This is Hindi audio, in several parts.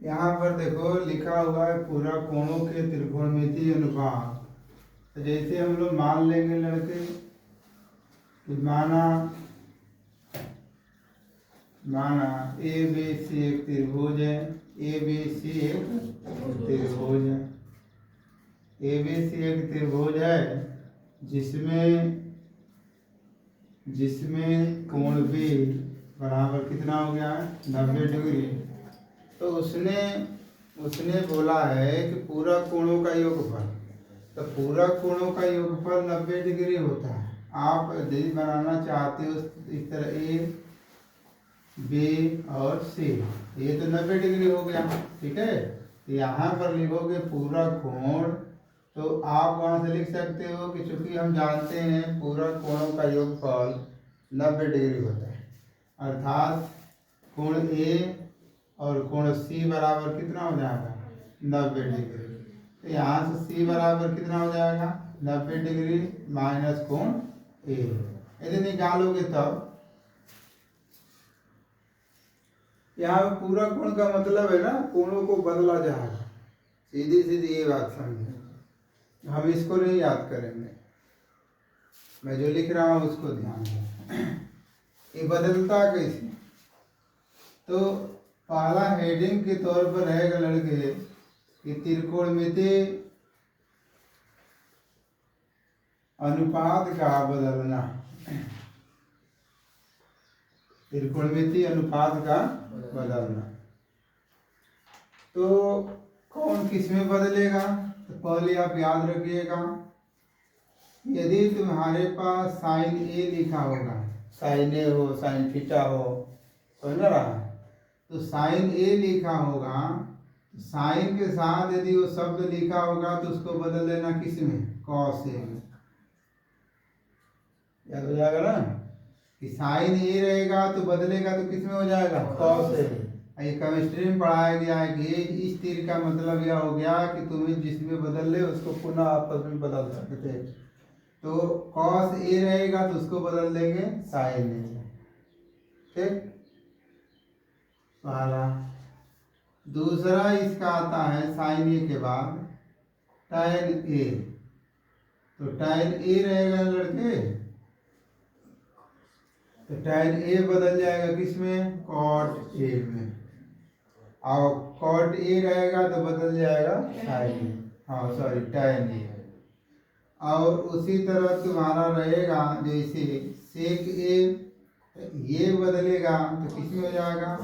यहाँ पर देखो लिखा हुआ है पूरा कोणों के त्रिकोणमितीय अनुपात। तो जैसे हम लोग मान लेंगे लड़के कि माना ए बी सी एक त्रिभुज है, ए बी सी एक त्रिभुज है, ए बी सी एक त्रिभुज है जिसमें कोण बी बराबर कितना हो गया है 90 डिग्री। तो उसने बोला है कि पूरा कोणों का योगफल, तो पूरा कोणों का योगफल 90 डिग्री होता है। आप यदि बनाना चाहते हो इस तरह ए बी और सी, ये तो 90 डिग्री हो गया, ठीक है। तो यहाँ पर लिखोगे पूरा कोण, तो आप वहाँ से लिख सकते हो कि चूंकि हम जानते हैं पूरा कोणों का योगफल 90 डिग्री होता है, अर्थात कोण ए और कोण सी बराबर कितना हो जाएगा 90 डिग्री। तो यहाँ से सी बराबर कितना हो जाएगा 90 डिग्री माइनस कोण ए। यदि निकालोगे तब यहाँ पे पूरा कोण का मतलब है ना कोणों को बदला जाएगा, सीधी सीधी ये बात समझे। हम इसको नहीं याद करेंगे, मैं जो लिख रहा हूँ उसको ध्यान दें। ये बदलता कैसे, तो पहला हेडिंग के तौर पर रहेगा लड़के कि त्रिकोणमितीय अनुपात का बदलना, त्रिकोणमितीय अनुपात का बदलना। तो कौन किस में बदलेगा, तो पहले आप याद रखिएगा, यदि तुम्हारे पास साइन ए लिखा होगा, साइन ए हो साइन थीटा हो, समझ रहा है, तो साइन ए लिखा होगा, साइन के साथ यदि वो शब्द लिखा होगा तो उसको बदल देना किस में, कॉस ए में। याद हो जाएगा ना कि साइन ए रहेगा तो बदलेगा तो किस में हो जाएगा, कॉस ए। ये केमिस्ट्री में पढ़ाया गया है कि इस तीर का मतलब यह हो गया कि तुम्हें जिसमें बदल ले उसको पुनः आपस में बदल सकते थे। तो कॉस ए रहेगा तो उसको बदल देंगे साइन ए, ठीक। पहला। दूसरा इसका आता है साइन ए के बाद टैन ए, तो टैन ए रहेगा लड़के, तो टैन ए बदल जाएगा किसमें, कॉट ए में, और कॉट ए रहेगा तो बदल जाएगा साइन ए, हाँ सॉरी टैन ए। और उसी तरह तुम्हारा रहेगा जैसे सेक ए, ये बदलेगा तो किसमें हो जाएगा,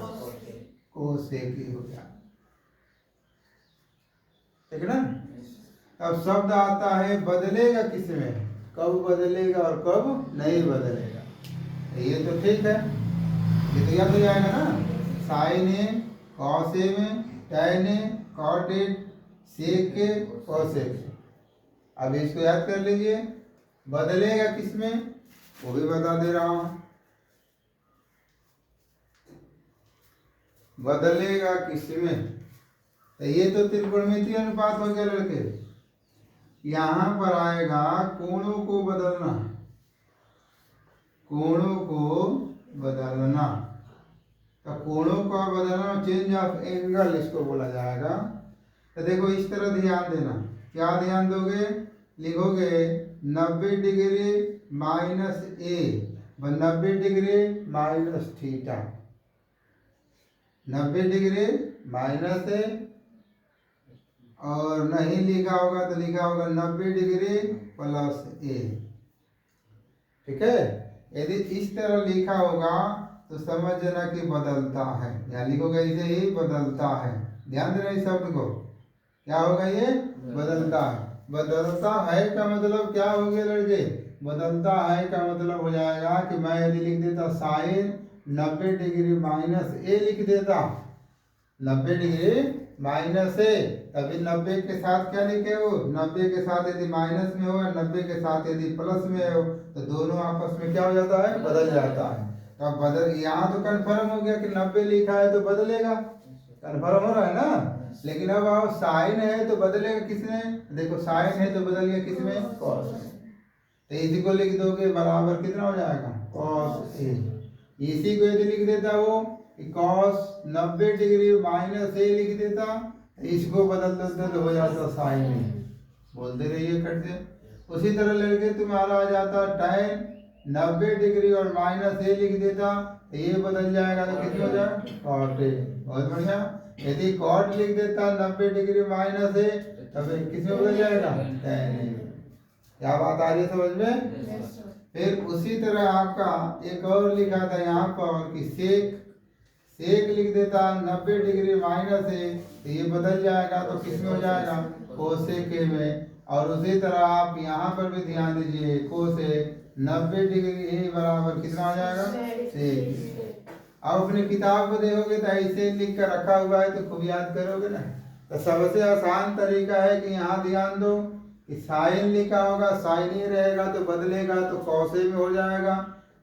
कोसेक ए हो जाएगा, ठीक ना। अब शब्द आता है बदलेगा किसमें, कब बदलेगा और कब नहीं बदलेगा। ये तो ठीक है, ये तो याद हो जाएगा ना, साइन ए कॉस ए में, tan A cot A, sec A cosec A. अब इसको याद कर लीजिए, बदलेगा किसमें वो भी बता दे रहा हूं, बदलेगा किसमें, तो ये तो त्रिकोणमितीय अनुपात हो गया लड़के। यहां पर आएगा कोणों को बदलना, कोणों को बदलना, तो कोणों का बदलना चेंज ऑफ एंगल इसको बोला जाएगा। तो देखो इस तरह ध्यान देना, क्या ध्यान दोगे, लिखोगे 90 degree minus A, 90 degree minus theta, 90 degree minus A, और नहीं लिखा होगा तो लिखा होगा 90 डिग्री प्लस ए, ठीक है। यदि इस तरह लिखा होगा तो समझ लेना कि बदलता है, या लिखोगे ऐसे ही बदलता है, ध्यान देना इस शब्द को, क्या होगा ये बदलता है। बदलता है का मतलब क्या हो गया लड़के, बदलता है का मतलब हो जाएगा कि मैं यदि लिख देता साइन 90 डिग्री माइनस ए लिख देता, 90 डिग्री माइनस ए, तभी 90 के साथ क्या लिखे हो, 90 के साथ यदि माइनस में हो या 90 के साथ यदि प्लस में हो तो दोनों आपस में क्या हो जाता है, बदल जाता है। तो अब बदल, यहाँ तो कंफर्म हो गया कि 90 लिखा है तो बदलेगा, कंफर्म हो रहा है ना। लेकिन अब आओ साइन है तो बदलेगा किसमें, देखो साइन है तो बदल गया किसमें, कॉस में, तो इसी को लिख दोगे बराबर कितना हो जाएगा, कॉस ए। इसी को यदि लिख देता हो कि cos 90 डिग्री माइनस ए लिख देता, इसको बदल देते तो हो जाता साइन ए। बोलते रहिए करते। उसी तरह लड़के तुम्हारा आ जाता tan 90 डिग्री और माइनस ए लिख देता, ये बदल जाएगा तो कितना हो जाएगा cot ए। बहुत बढ़िया। यदि cot लिख देता 90 डिग्री माइनस ए, तब किसमें बदल जाएगा tan ए। क्या बात आ रही है समझ में? फिर उसी तरह आपका एक और लिखा था यहाँ पर कि सेक लिख देता 90 डिग्री माइनस है, तो ये बदल जाएगा तो किसमें हो जाएगा कोसेक ए में। और उसी तरह आप यहाँ पर भी ध्यान दीजिए, कोसेक 90 डिग्री ए बराबर कितना हो जाएगा सेक। अब अपनी किताब को देखोगे तो ऐसे लिख कर रखा हुआ है तो खूब याद करोगे ना। तो सबसे आसान तरीका है कि यहाँ ध्यान दो कि साइन लिखा होगा, साइन ए रहेगा तो बदलेगा तो कॉस ए में हो जाएगा,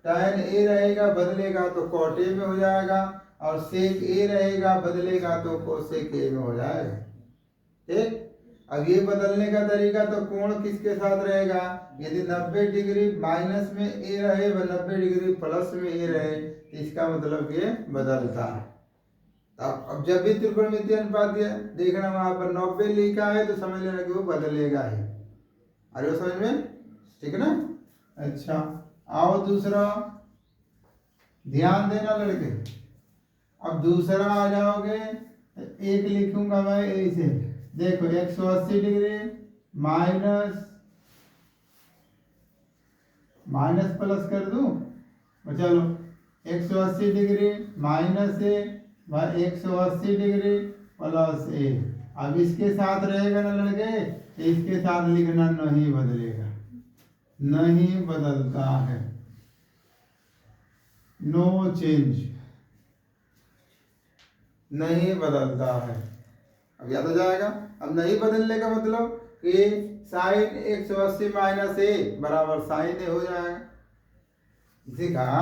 tan ए रहेगा बदलेगा तो कॉट ए में हो जाएगा, और सेक ए रहेगा बदलेगा तो कोसेक ए में हो जाएगा। ठीक। अब ये बदलने का तरीका तो कोण किसके साथ रहेगा, यदि 90 डिग्री माइनस में ए रहे व 90 डिग्री प्लस में ए रहे, इसका मतलब ये बदलता है। अब जब भी त्रिकोणमितीय अनुपात देखना वहां पर 90 लिखा है तो समझ लेना कि वो बदलेगा ही। अरे वो समझ में, ठीक है ना। अच्छा, आओ दूसरा ध्यान देना लड़के। अब दूसरा आ जाओगे, एक लिखूंगा मैं ऐसे, देखो 180 डिग्री माइनस प्लस कर दूं, चलो 180 डिग्री माइनस ए व 180 डिग्री प्लस ए। अब इसके साथ रहेगा ना लड़के, इसके साथ लिखना नहीं बदलेगा, नहीं बदलता है, नो चेंज, नहीं बदलता है। अब याद हो जाएगा। अब नहीं बदलने का मतलब कि साइन 180 माइनस ए बराबर साइन ए हो जाएगा। इसे कहा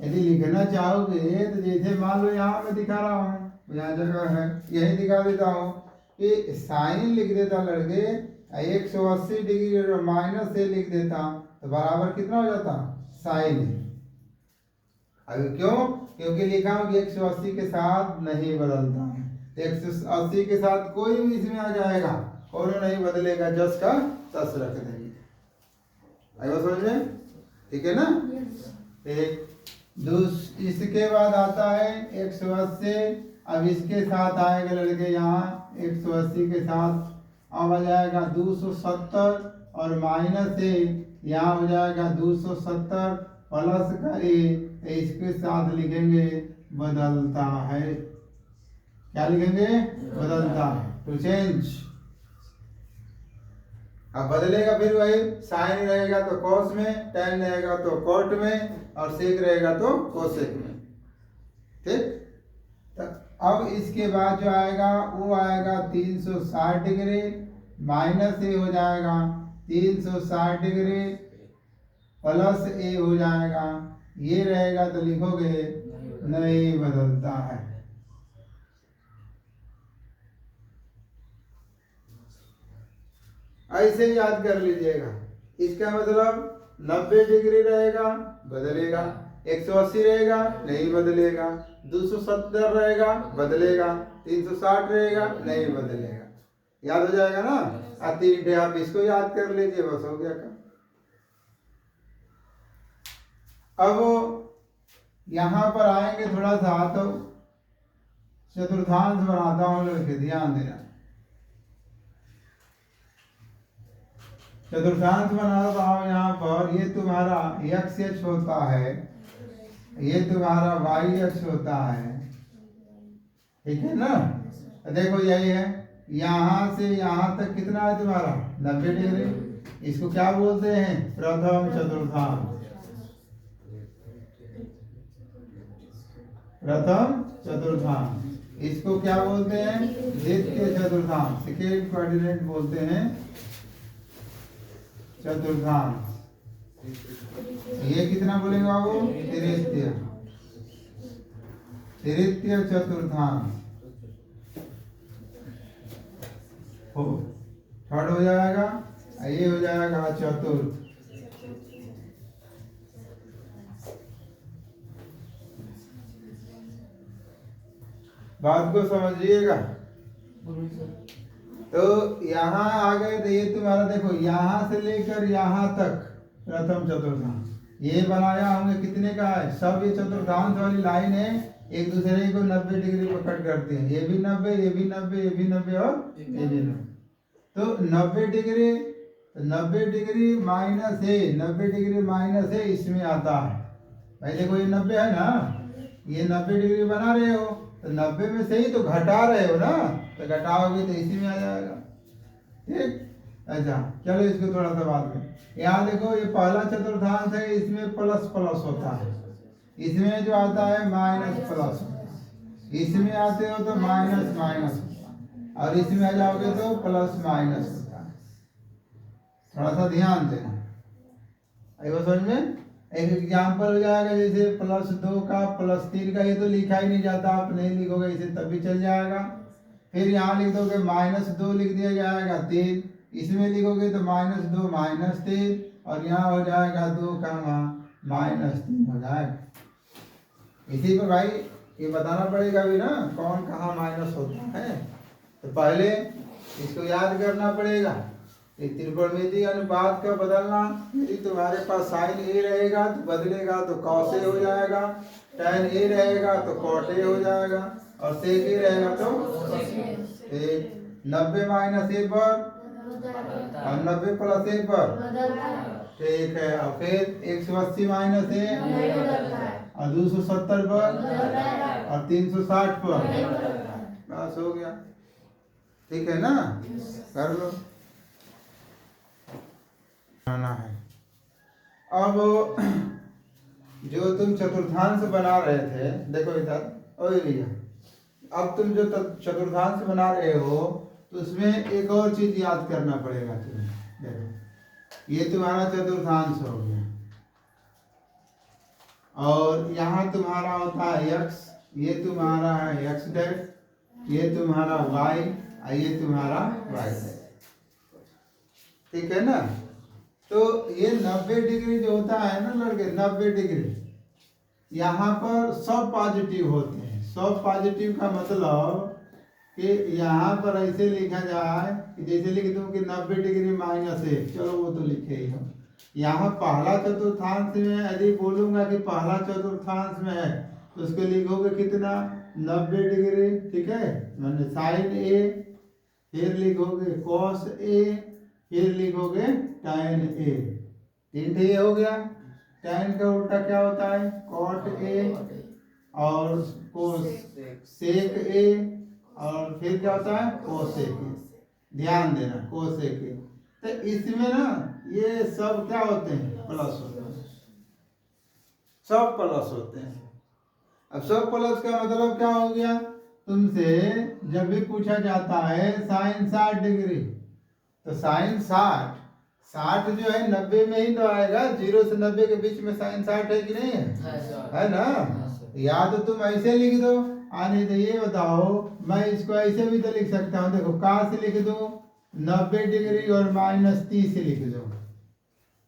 यदि लिखना चाहोगे तो जैसे मान लो यहाँ मैं दिखा रहा हूँ, यहाँ जगह है, यही दिखा देता हूँ कि साइन लिख देता लड़के 180 डिग्री और माइनस ए लिख देता तो बराबर कितना हो जाता साइन ए। अब क्यों? क्योंकि लिखा हूँ कि 180 के साथ नहीं बदलता है, 180 के साथ कोई भी इसमें आ जाएगा और नहीं बदलेगा, जस का तस रख देंगे। आइए समझ में, ठीक है ना। एक इसके बाद आता है 180, अब इसके साथ आएगा लड़के यहाँ 180 के साथ अब आ जाएगा 270 और माइनस ए, यहाँ हो जाएगा 270 प्लस का ए, इसके साथ लिखेंगे बदलता है। क्या लिखेंगे? बदलता है, टू चेंज। अब बदलेगा फिर वही, साइन रहेगा तो कॉस में, tan रहेगा तो कॉट में, और सेक रहेगा तो कोसेक में। ठीक। तो अब इसके बाद जो आएगा वो आएगा 360 डिग्री माइनस ए हो जाएगा 360 डिग्री प्लस ए हो जाएगा, ये रहेगा तो लिखोगे नहीं बदलता है। ऐसे याद कर लीजिएगा। इसका मतलब 90 डिग्री रहेगा बदलेगा, 180 रहेगा नहीं बदलेगा, 270 रहेगा बदलेगा, 360 रहेगा नहीं बदलेगा। याद हो जाएगा ना। तीन आप इसको याद कर लीजिए, बस हो गया काम। अब यहाँ पर आएंगे थोड़ा सा, तो चतुर्थांश बनाता हूँ लड़के, ध्यान देना। चतुर्थांश बना रहा हूँ यहाँ पर, ये तुम्हारा x अक्ष होता है, ये तुम्हारा y अक्ष होता है, ठीक है ना। देखो यही है, यहाँ से यहाँ तक कितना है तुम्हारा 90 डिग्री। इसको क्या बोलते हैं? प्रथम चतुर्थांश। प्रथम चतुर्थांश। इसको क्या बोलते हैं? द्वितीय चतुर्थांश, सेकेंड क्वाड्रेंट बोलते हैं चतुर्थांश। ये कितना बोलेगा वो? तृतीय, तृतीय चतुर्थांश हो, थर्ड हो जाएगा, ये हो जाएगा चतुर्थ। बात को समझिएगा। तो यहाँ आ गए तो ये तुम्हारा देखो यहाँ से लेकर यहाँ तक प्रथम चतुर्थांश ये बनाया हमने कितने का है, सब ये चतुर्थांश वाली लाइन है एक दूसरे को 90 डिग्री पर कट करते हैं, ये भी 90, ये भी 90, ये भी 90 और ये भी 90। तो 90 डिग्री, 90 डिग्री माइनस है, 90 डिग्री माइनस है इसमें आता है। भाई देखो ये 90 है ना, ये 90 डिग्री बना रहे हो तो 90 में से ही तो घटा रहे हो ना, तो घटाओगे तो इसी में आ जाएगा। ठीक, अच्छा चलो इसको थोड़ा सा बाद में। यहाँ देखो ये पहला चतुर्थांश है, इसमें प्लस प्लस होता है, इसमें जो आता है माइनस प्लस होता है, इसमें आते हो तो माइनस माइनस होता है, और इसमें आ जाओगे तो प्लस माइनस होता है। थोड़ा सा ध्यान देना, आइए समझ में। एक एग्जाम्पल हो जाएगा जैसे +2 का +3 का, ये तो लिखा ही नहीं जाता, आप नहीं लिखोगे इसे तब भी चल जाएगा। फिर यहाँ लिख दोगे -2 लिख दिया जाएगा 3, इसमें लिखोगे तो -2 -3, और यहाँ हो जाएगा 2 का -3 हो जाएगा। इसी पर भाई ये बताना पड़ेगा भी ना कौन कहाँ माइनस होता है, तो पहले इसको याद करना पड़ेगा। त्रिकोणमितीय अनुपात का बदलना, यदि तुम्हारे पास sin a रहेगा तो बदलेगा तो cos a हो जाएगा, tan a रहेगा तो cot a हो जाएगा, और sec a रहेगा तो 90 माइनस a पर और 90 प्लस a पर, ठीक है। और फिर 180 माइनस a और 270 पर और 360 पर, बस हो गया। ठीक है ना, कर लो है। अब जो तुम चतुर्थांश बना रहे थे, देखो इधर और भैया, अब तुम जो चतुर्थांश बना रहे हो तो उसमें एक और चीज याद करना पड़ेगा तुम्हें। देखो ये तुम्हारा चतुर्थांश हो गया, और यहाँ तुम्हारा होता है x, ये तुम्हारा है x डैश, ये तुम्हारा y और ये तुम्हारा y डैश, ठीक है ना। तो ये 90 डिग्री जो होता है ना लड़के, 90 डिग्री यहाँ पर सब पॉजिटिव होते हैं। सब पॉजिटिव का मतलब कि यहाँ पर ऐसे लिखा जाए कि जैसे लिख दूँ कि 90 डिग्री -1, चलो वो तो लिखे ही हम। यहाँ पहला चतुर्थांश में यदि बोलूँगा कि पहला चतुर्थांश में है तो उसको लिखोगे कितना, 90 डिग्री, ठीक है, मैंने sin a, फिर लिखोगे cos a, फिर लिखोगे tan a, 3 ये हो गया। tan का उल्टा क्या होता है, cot a, और sec a, और फिर क्या होता है cosec a। ध्यान देना cosec a, तो इसमें ना ये सब क्या होते हैं, प्लस होते हैं, सब प्लस होते हैं। अब सब प्लस का मतलब क्या हो गया, तुमसे जब भी पूछा जाता है sin 60 डिग्री, तो sin 60 जो है 90 में ही तो आएगा, 0 से 90 के बीच में sin 60 है कि नहीं है ना। या तो तुम ऐसे लिख दो, आने तो ये बताओ, मैं इसको ऐसे भी तो लिख सकता हूँ, देखो कहाँ से लिख दो, 90 डिग्री और -30 लिख दो।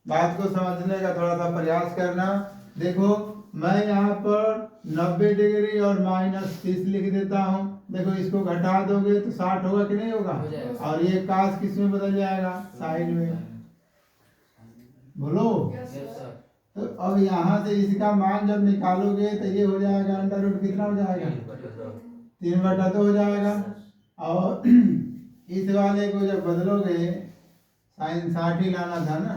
बात को समझने का थोड़ा सा प्रयास करना। देखो मैं यहाँ पर 90 डिग्री और -30 लिख देता हूँ, देखो इसको घटा दोगे तो 60 होगा कि नहीं होगा, और ये काश किस में बदल जाएगा, साइन में। बोलो तो अब यहाँ से इसका मान जब निकालोगे तो ये हो जाएगा √, कितना हो जाएगा, 3/2 हो जाएगा। और इस वाले को जब बदलोगे, sin 60 ही लाना था ना,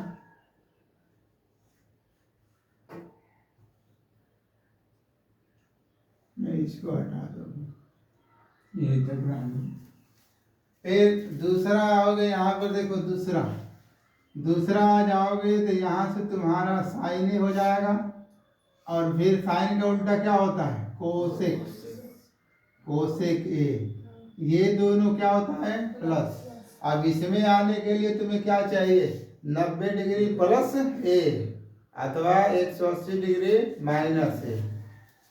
मैं इसको हटा दूंगा, ये तक रहा। फिर दूसरा आओगे, यहाँ पर देखो दूसरा आ जाओगे तो यहाँ से तुम्हारा साइन ए हो जाएगा, और फिर साइन का उल्टा क्या होता है, कोसेक ए, ये दोनों क्या होता है, प्लस। अब इसमें आने के लिए तुम्हें क्या चाहिए, 90 डिग्री प्लस ए अथवा 180 डिग्री माइनस ए।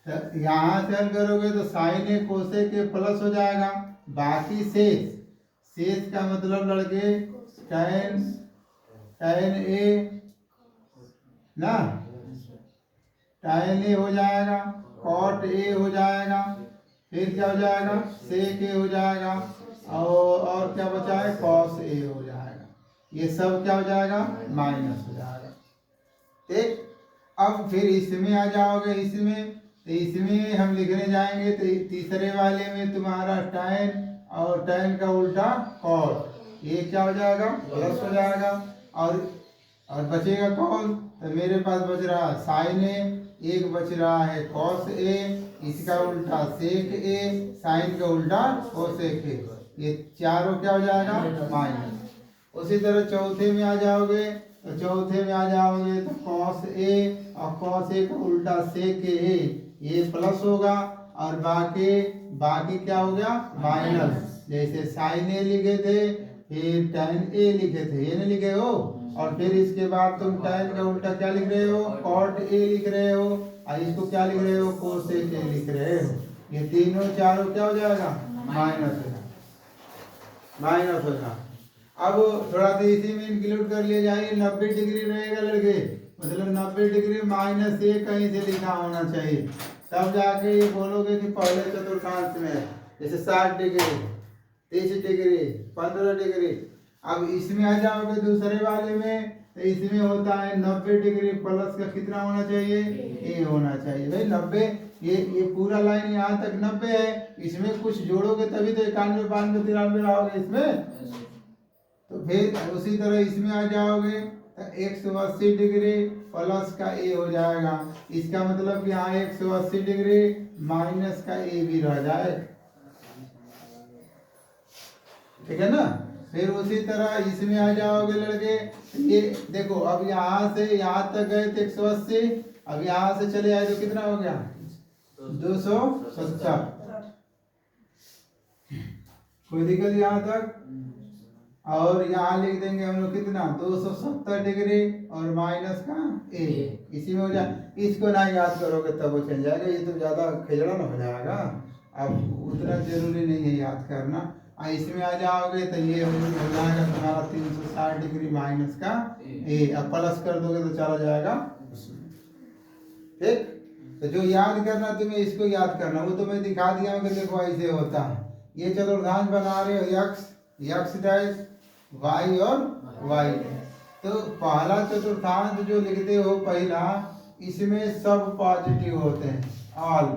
तो यहाँ से हल करोगे तो sine A cosec A plus हो जाएगा, बाकी शेष का मतलब लड़के tan ए ना, tan ए हो जाएगा, cot ए हो जाएगा, फिर क्या हो जाएगा, सेक ए हो जाएगा, और क्या बचा है, कॉस ए हो जाएगा। ये सब क्या हो जाएगा, माइनस हो जाएगा। ठीक, अब फिर इसमें आ जाओगे, इसमें तो इसमें हम लिखने जाएंगे तो तीसरे वाले में तुम्हारा tan और tan का उल्टा cot, ये क्या हो जाएगा, प्लस हो जाएगा। और बचेगा कौन, तो मेरे पास बच रहा है साइन ए, एक बच रहा है कॉस ए, इसका उल्टा सेक ए, साइन का उल्टा कोसेक ए, ये चारों क्या हो जाएगा, माइनस। उसी तरह चौथे में आ जाओगे, तो चौथे में आ जाओगे तो कॉस ए और कॉस ए का उल्टा सेक ए, ये प्लस होगा, और बाकी क्या हो गया, माइनस। जैसे साइन ए लिखे थे, फिर tan ए लिखे थे, ये नहीं लिखे हो, और फिर इसके बाद तुम tan का उल्टा क्या लिख रहे हो, cot ए लिख रहे हो, और इसको क्या लिख रहे हो, cosec ए लिख रहे हो। ये तीनों चारों क्या हो जाएगा, माइनस हो जाएगा, माइनस हो जाएगा। अब थोड़ा सा इसी में इंक्लूड कर लिया जाए, 90 डिग्री रहेगा लड़के, मतलब 90 डिग्री माइनस ए कहीं से लिखा होना चाहिए, तब जाके ये बोलोगे कि पहले चतुर्थांश में। जैसे 60 डिग्री, 30 डिग्री, 15 डिग्री। अब इसमें आ जाओगे दूसरे वाले में, तो इसमें होता है 90 डिग्री प्लस का कितना होना चाहिए, ए होना चाहिए। भाई 90, ये पूरा लाइन यहाँ तक 90 है, इसमें कुछ जोड़ोगे तभी तो 91, 92, 93 रहोगे इसमें। तो फिर उसी तरह इसमें आ जाओगे तो 180 डिग्री प्लस का ए हो जाएगा, इसका मतलब कि यहाँ 180 डिग्री माइनस का ए भी रह जाए, ठीक है ना। फिर उसी तरह इसमें आ जाओगे लड़के, ये देखो अब यहाँ से यहाँ तक गए थे 180, अब यहाँ से चले आए तो कितना हो गया, 270। कोई दिक्कत यहाँ तक। और यहाँ लिख देंगे हम लोग कितना, 270 डिग्री और माइनस का ए, इसी में हो जाए। इसको ना याद करोगे तब वो चल जाएगा, ये तो ज्यादा खिचड़ा ना हो जाएगा, अब उतना जरूरी नहीं है याद करना। इसमें आ जाओगे तो ये हो जाएगा तुम्हारा 360 डिग्री माइनस का ए, अब प्लस कर दोगे तो चला जाएगा। ठीक, तो जो याद करना तुम्हें इसको याद करना, वो तो मैं दिखा दिया हूँ कि देखो ऐसे होता है। ये चतुर्थांश बना रहे हो यक्स डैश वाई और वाई, तो पहला चतुर्थांश जो लिखते हो पहला, इसमें सब पॉजिटिव होते हैं, ऑल,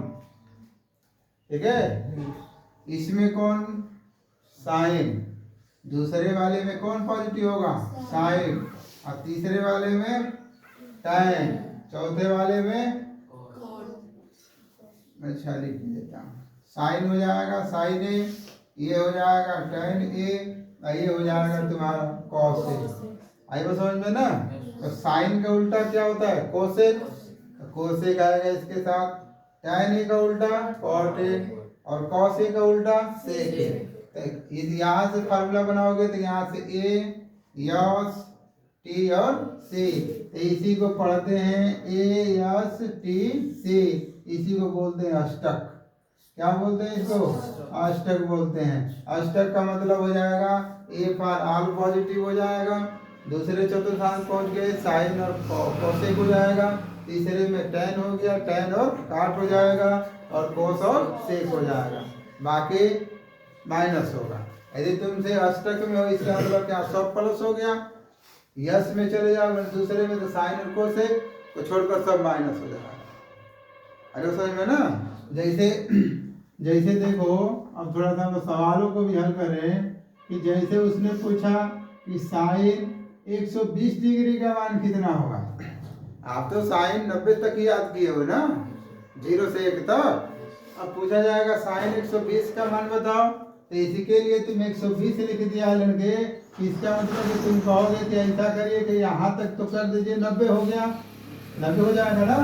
ठीक है। इसमें कौन, साइन, दूसरे वाले में कौन पॉजिटिव होगा, साइन, और तीसरे वाले में tan, चौथे वाले में अच्छा लिख देता हूँ, साइन हो जाएगा साइन ए, ये हो जाएगा tan ए, ये हो जाएगा तुम्हारा cos ए। आई बस समझ में ना। तो साइन का उल्टा क्या होता है, कोसेक, कोसेक आएगा इसके साथ, tan ए का उल्टा cot ए, और cos ए का उल्टा sec ए। यहाँ से फार्मूला बनाओगे तो यहाँ से ए, यस, टी और सी, तो इसी को पढ़ते हैं ए यस टी सी, इसी को बोलते हैं अष्टक। क्या बोलते हैं इसको, अष्टक बोलते हैं। अष्टक का मतलब हो जाएगा ए पर ऑल पॉजिटिव हो जाएगा, दूसरे चतुर्थांश पहुंच गए साइन और कोसेक हो जाएगा, तीसरे में tan हो गया, tan और cot हो जाएगा, और कोस और सेक हो जाएगा, बाकी माइनस होगा। यदि तुमसे अष्टक में हो इसका मतलब क्या, सब प्लस हो गया, यस में चले जाओ दूसरे में तो साइन और कोसेक को छोड़कर सब माइनस हो जाएगा। अरे समझ में ना। जैसे देखो, अब थोड़ा सा हम सवालों को भी हल करें कि जैसे उसने पूछा कि साइन 120 डिग्री का मान कितना होगा, आप तो साइन 90 तक ही याद किए हो ना, 0 से 1 तक। अब पूछा जाएगा साइन 120 का मान बताओ, तो इसी के लिए तुम 120 लिख दिया लड़के, इसका मतलब कि तुम कहोगे कि ऐसा करिए कि यहाँ तक तो कर दीजिए, 90 हो गया, 90 हो जाएगा ना।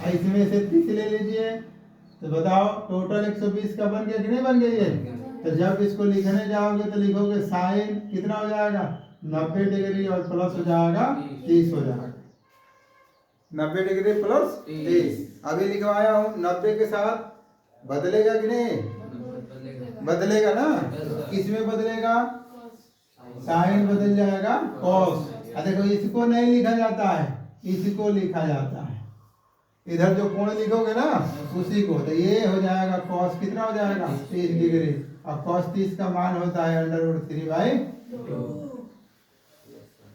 इसमें से 30 ले लीजिए, तो बताओ टोटल 120 का बन गया कि नहीं बन गया ये। तो जब इसको लिखने जाओगे तो लिखोगे साइन कितना हो जाएगा, 90 डिग्री और प्लस हो जाएगा 30 हो जाएगा, 90 डिग्री प्लस 30। अभी लिखवाया हूँ 90 के साथ, बदलेगा कि नहीं, बदलेगा ना। किसमें बदलेगा, साइन बदल जाएगा कॉस। देखो इसको नहीं लिखा जाता है, इसको लिखा जाता है, इधर जो कोण लिखोगे ना उसी को, तो ये हो जाएगा कॉस कितना हो जाएगा 30 डिग्री, और कॉस 30 का मान होता है √3/2।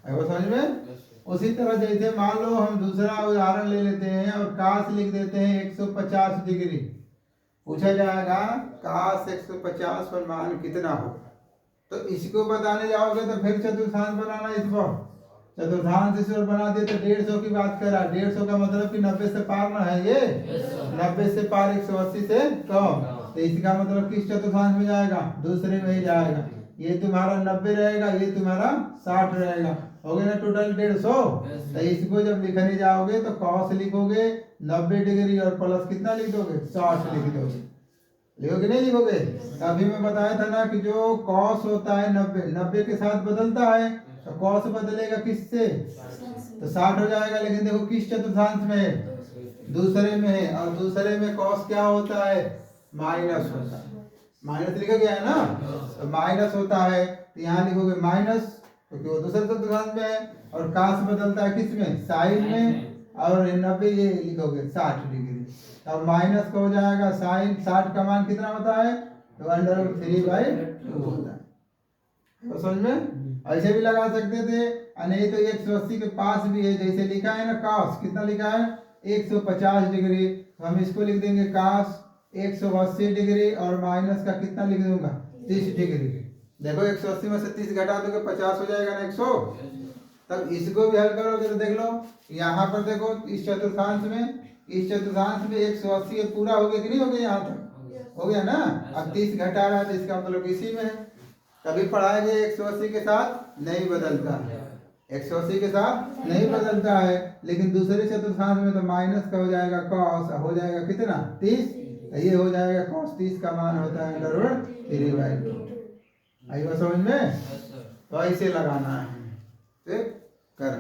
है वो समझ में? उसी तरह जैसे मान लो हम दूसरा उदाहरण ले लेते हैं और काश लिख देते हैं 150 डिग्री, पूछा जाएगा काश 150 पर मान कितना हो। तो इसको बताने जाओगे तो फिर चतुर्थांश बनाना, इस पर चतुर्थांश इस पर बना दिए तो 150 की बात कर रहा है। 150 का मतलब कि 90 से पार ना है ये, 90 से पार 180 से कम, तो इसका मतलब किस चतुर्थांश में जाएगा? दूसरे में ही जाएगा। ये तुम्हारा 90 रहेगा, ये तुम्हारा 60 रहेगा, हो गया ना टोटल 150। तो इसको जब लिखने जाओगे तो कॉस लिखोगे 90 डिग्री और प्लस कितना लिख दोगे? 60 लिख दोगे। लिखोगे नहीं लिखोगे? अभी मैं बताया था ना कि जो कॉस होता है 90 के साथ बदलता है, तो कॉस बदलेगा किससे? तो 60 हो जाएगा। लेकिन देखो किस चतुर्थांश में है? दूसरे में है, और दूसरे में कॉस क्या होता है? माइनस होता है। माइनस लिखा गया है ना, तो माइनस होता है, तो यहाँ लिखोगे माइनस क्योंकि वो दूसरे चतुर्थांश में है। और काश बदलता है किस में? साइन में। और 90 ये लिखोगे 60 डिग्री, तब माइनस का हो जाएगा साइन 60 का मान कितना होता है? तो √3/2 होता है। तो समझ में? ऐसे भी लगा सकते थे, और नहीं तो 180 के पास भी है, जैसे लिखा है ना काश कितना लिखा है? 150 डिग्री, तो हम इसको लिख देंगे काश 180 डिग्री और माइनस का कितना लिख दूंगा? 30 डिग्री। देखो 180 में से 30 घटा दोगे 50 हो जाएगा ना 100। तब इसको भी हल करोगे तो देख लो यहाँ पर, देखो इस चतुर्थांश में 180 पूरा हो गया कि नहीं हो गया? यहाँ तक हो गया ना। अब 30 घटा रहा है तो इसका मतलब इसी में है। कभी पढ़ाएंगे 180 के साथ नहीं बदलता है, 180 के साथ नहीं बदलता है। लेकिन दूसरे चतुर्थांश में तो माइनस का हो जाएगा कॉस, हो जाएगा कितना? 30। तो ये हो जाएगा कॉस 30 का मान होता है √3/2। आई बात समझ में? तो ऐसे लगाना है, ठीक कर